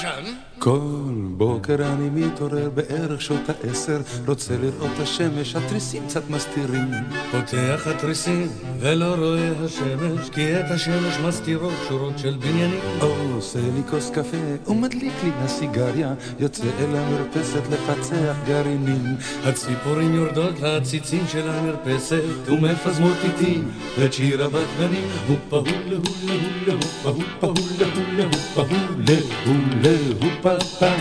שם? כל בוקר אני מתעורר בערך שעות 10, רוצה לראות השמש, התריסים קצת מסתירים. פותח התריסים ולא רואה השמש, כי את השמש מסתירות שורות של בניינים. עושה לי כוס קפה ומדליק לי הסיגריה, יוצא אל המרפסת לפצח גרעינים. הציפורים יורדות לעציצים של המרפסת ומפזמות איתי את שיר הבטלנים. הופה הולה הולה הולה הופה הופה הולה הולה הופה הולה הולה הופה הופה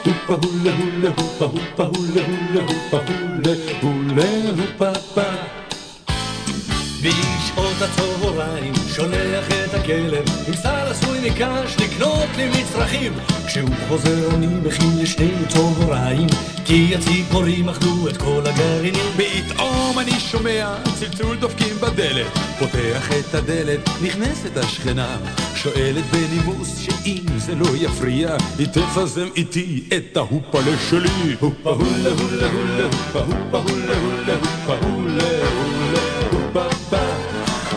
הופה הולה הולה הופה הופה הולה הולה הופה הולה הולה הופה הופה. בשעות הצהריים שולח את הכלב עם סל עשוי מקש לקנות לי מצרכים. כשהוא חוזר אני מכין לשנינו צהריים, כי הציפורים אכלו את כל הגרעינים. פתאום אני שומע צלצול דופקים בדלת, פותח את הדלת, נכנסת השכנה, שואלת בנימוס שאם זה לא יפריע היא תפזם איתי את ההופלה שלי. הופה הולה הולה הולה הופה הופה הולה הולה הופה הולה הולה הופה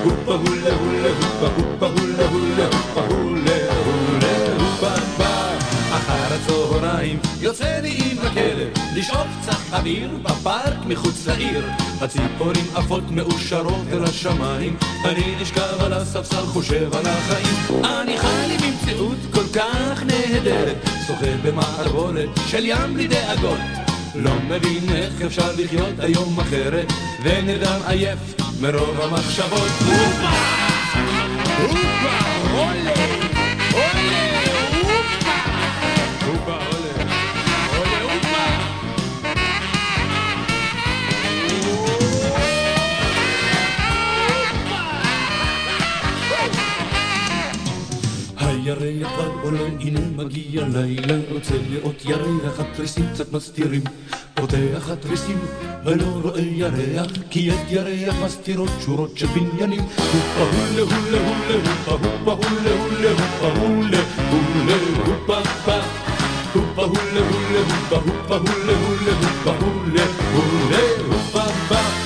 הופה הולה הולה הופה הופה הולה הולה הופה הולה הולה הופה הופה. אחר הצהריים יוצא לי עם הכלב לשאוף קצת אוויר בפארק מחוץ לעיר. הציפורים עפות מאושרות אל השמיים, אני נשכב על הספסל חושב על החיים. אני חי לי במציאות כל כך נהדרת, שוחה במערבולת של ים בלי דאגות. לא מבין איך אפשר לחיות היום אחרת, ונרדם עייף מרוב המחשבות. הופה! הופה! עולה! עולה! הופה! הופה עולה! עולה! הופה! הירח כבר עולה, הנה מגיע לילה, רוצה לראות ירח, התריסים קצת מסתירים. פותח התריסים ולא רואה ירח, כי את ירח מסתירות שורות של בניינים. הופה הולה הולה הולה הופה הופה הולה הולה הופה הולה הולה הופה הופה הופה הולה הולה הופה הופה הולה הולה הופה הולה הולה הופה הופה.